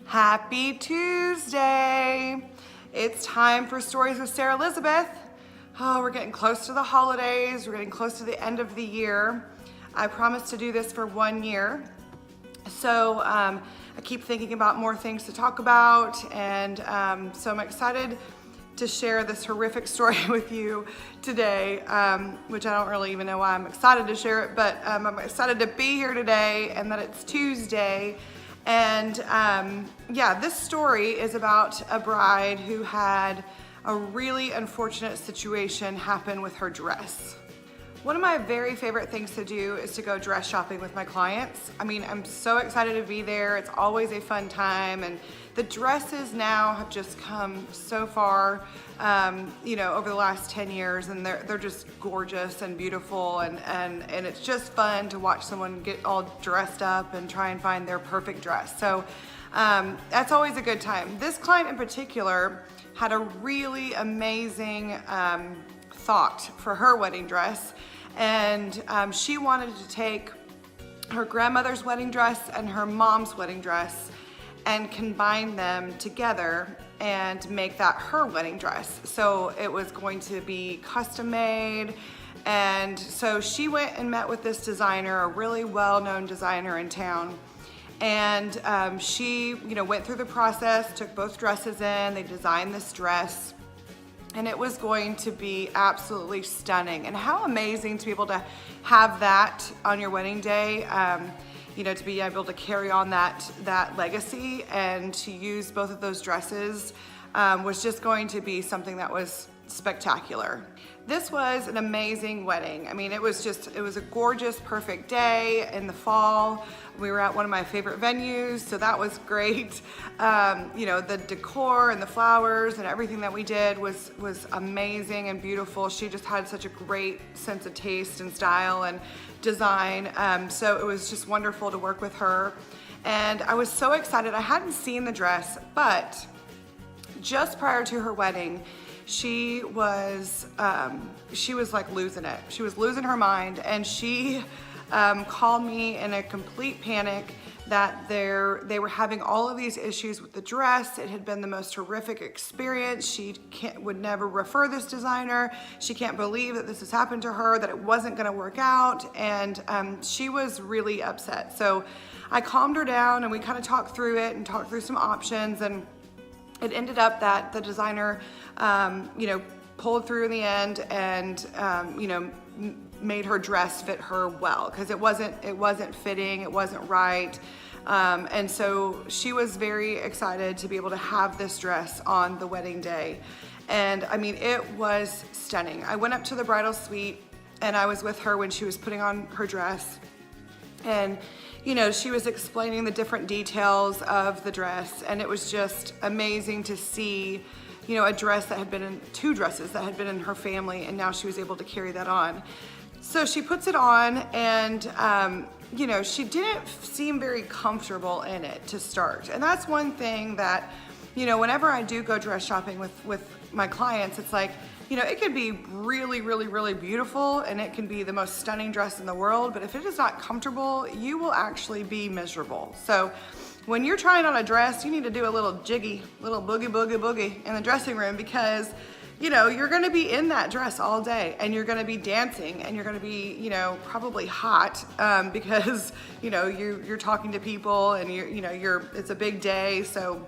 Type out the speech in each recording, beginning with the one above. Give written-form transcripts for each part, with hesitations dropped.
Happy Tuesday! It's time for Stories with Sarah Lizabeth. Oh, we're getting close to the holidays. We're getting close to the end of the year. I promised to do this for 1 year. So I keep thinking about more things to talk about, and so I'm excited to share this horrific story with you today, which I don't really even know why I'm excited to share it, but I'm excited to be here today and that it's Tuesday. And yeah, this story is about a bride who had a really unfortunate situation happen with her dress. One of my very favorite things to do is to go dress shopping with my clients. I mean, I'm so excited to be there. It's always a fun time, and the dresses now have just come so far, over the last 10 years, and they're just gorgeous and beautiful, and it's just fun to watch someone get all dressed up and try and find their perfect dress. So that's always a good time. This client in particular had a really amazing thought for her wedding dress, and she wanted to take her grandmother's wedding dress and her mom's wedding dress and combine them together and make that her wedding dress. So it was going to be custom made, and so she went and met with this designer, a really well-known designer in town, and she went through the process, took both dresses in, they designed this dress, and it was going to be absolutely stunning. And how amazing to be able to have that on your wedding day, to be able to carry on that legacy and to use both of those dresses was just going to be something that was spectacular. This was an amazing wedding. I mean, it was a gorgeous, perfect day in the fall. We were at one of my favorite venues, so that was great. The decor and the flowers and everything that we did was amazing and beautiful. She just had such a great sense of taste and style and design. So it was just wonderful to work with her. And I was so excited. I hadn't seen the dress, but just prior to her wedding, she was like losing it. She was losing her mind, and she called me in a complete panic that they were having all of these issues with the dress. It had been the most horrific experience. She would never refer this designer. She can't believe that this has happened to her, that it wasn't gonna work out, and she was really upset. So I calmed her down, and we kind of talked through it and talked through some options, and it ended up that the designer, pulled through in the end and, made her dress fit her well, because it wasn't fitting, it wasn't right. And so she was very excited to be able to have this dress on the wedding day. And I mean, it was stunning. I went up to the bridal suite and I was with her when she was putting on her dress. And she was explaining the different details of the dress, and it was just amazing to see, a dress that had been in, two dresses that had been in her family, and now she was able to carry that on. So she puts it on, and she didn't seem very comfortable in it to start. And that's one thing that, whenever I do go dress shopping with my clients, it's like, it could be really, really, really beautiful, and it can be the most stunning dress in the world, but if it is not comfortable, you will actually be miserable. So when you're trying on a dress, you need to do a little jiggy, little boogie, boogie, boogie in the dressing room, because you're gonna be in that dress all day, and you're gonna be dancing, and you're gonna be, probably hot, because, you're talking to people, and it's a big day, so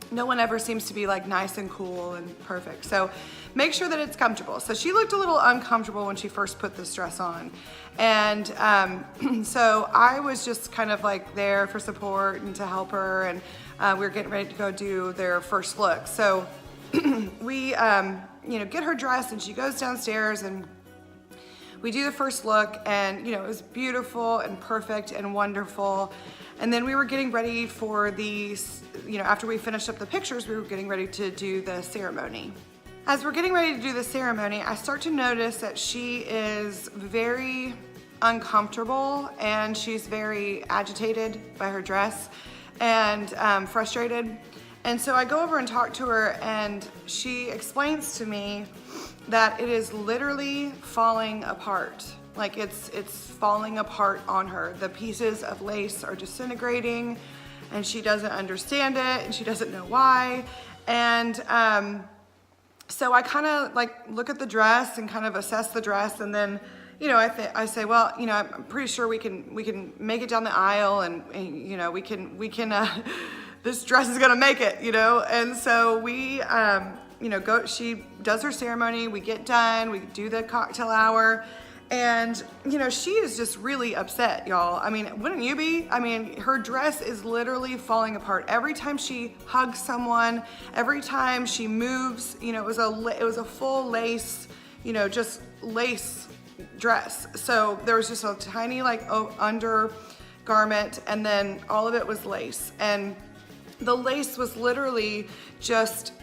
no one ever seems to be like nice and cool and perfect. So make sure that it's comfortable. So she looked a little uncomfortable when she first put this dress on. And so I was just kind of like there for support and to help her. And we were getting ready to go do their first look. So we, get her dressed, and she goes downstairs, and we do the first look, and it was beautiful and perfect and wonderful. And then we were getting ready for after we finished up the pictures, we were getting ready to do the ceremony. As we're getting ready to do the ceremony, I start to notice that she is very uncomfortable, and she's very agitated by her dress and frustrated. And so I go over and talk to her, and she explains to me that it is literally falling apart. Like it's falling apart on her. The pieces of lace are disintegrating. and she doesn't understand it and she doesn't know why. And so I kind of like look at the dress and kind of assess the dress, and then, you know, I say, well, you know, I'm pretty sure we can make it down the aisle, and you know, we can this dress is gonna make it, you know. And so we you know, she does her ceremony, we get done, we do the cocktail hour, and you know, she is just really upset, y'all. I mean, wouldn't you be? I mean, her dress is literally falling apart. Every time she hugs someone, every time she moves, you know, it was a full lace, you know, just lace dress. So there was just a tiny like undergarment, and then all of it was lace, and the lace was literally just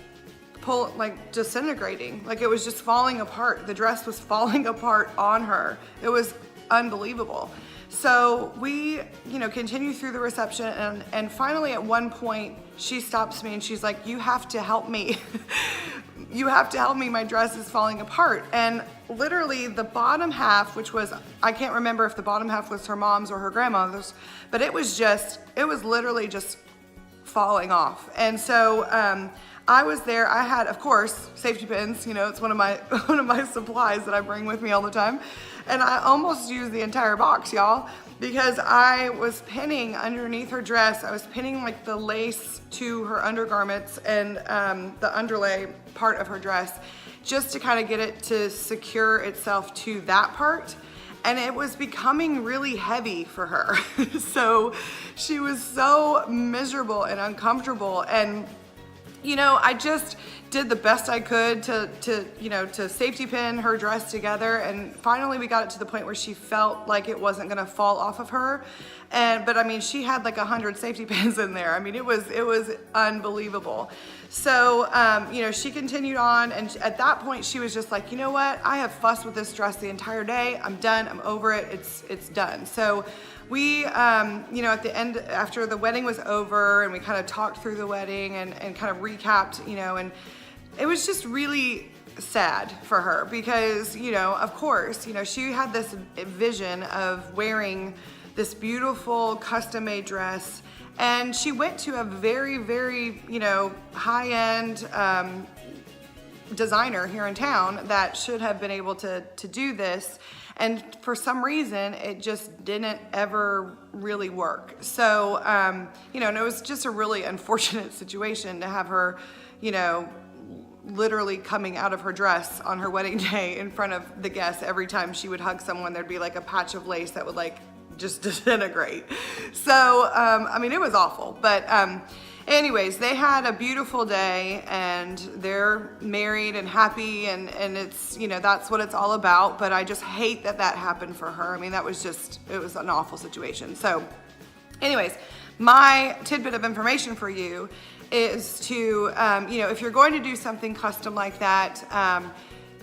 disintegrating. Like, it was just falling apart. The dress was falling apart on her. It was unbelievable. So we, you know, continue through the reception, and finally at one point she stops me and she's like, you have to help me. You have to help me, my dress is falling apart. And literally the bottom half, which was, I can't remember if the bottom half was her mom's or her grandmother's, but it was literally just falling off. And so I was there. I had, of course, safety pins. You know, it's one of my supplies that I bring with me all the time. And I almost used the entire box, y'all, because I was pinning underneath her dress. I was pinning like the lace to her undergarments and the underlay part of her dress, just to kind of get it to secure itself to that part. And it was becoming really heavy for her. So she was so miserable and uncomfortable. And you know, I just did the best I could to safety pin her dress together, and finally we got it to the point where she felt like it wasn't gonna fall off of her. But I mean, she had like 100 safety pins in there. I mean, it was unbelievable. So, you know, she continued on, and at that point she was just like, you know what? I have fussed with this dress the entire day. I'm done, I'm over it, it's done. So we, you know, at the end, after the wedding was over and we kind of talked through the wedding and kind of recapped, you know, and it was just really sad for her because, you know, of course, you know, she had this vision of wearing this beautiful custom-made dress, and she went to a very, very, you know, high-end designer here in town that should have been able to do this. And for some reason, it just didn't ever really work. So, you know, and it was just a really unfortunate situation to have her, you know, literally coming out of her dress on her wedding day in front of the guests. Every time she would hug someone, there'd be like a patch of lace that would like just disintegrate. So, I mean, it was awful. But anyways, they had a beautiful day, and they're married and happy, and it's, you know, that's what it's all about. But I just hate that happened for her. I mean, it was an awful situation. So anyways, my tidbit of information for you is to, you know, if you're going to do something custom like that,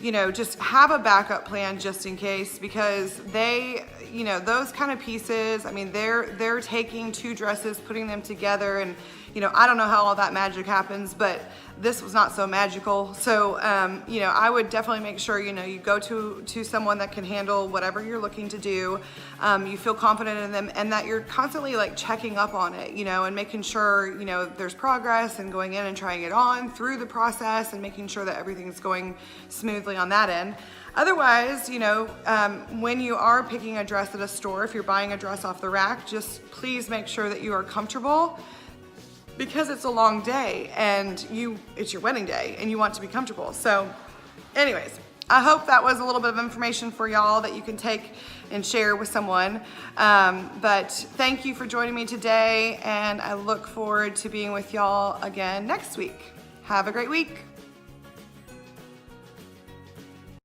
you know, just have a backup plan just in case, because they, you know, those kind of pieces, I mean, they're taking two dresses, putting them together, and, you know, I don't know how all that magic happens, but this was not so magical. So, you know, I would definitely make sure, you know, you go to someone that can handle whatever you're looking to do. You feel confident in them, and that you're constantly like checking up on it, you know, and making sure, you know, there's progress, and going in and trying it on through the process and making sure that everything's going smoothly on that end. Otherwise, you know, when you are picking a dress at a store, if you're buying a dress off the rack, just please make sure that you are comfortable, because it's a long day and it's your wedding day and you want to be comfortable. So anyways, I hope that was a little bit of information for y'all that you can take and share with someone. But thank you for joining me today, and I look forward to being with y'all again next week. Have a great week.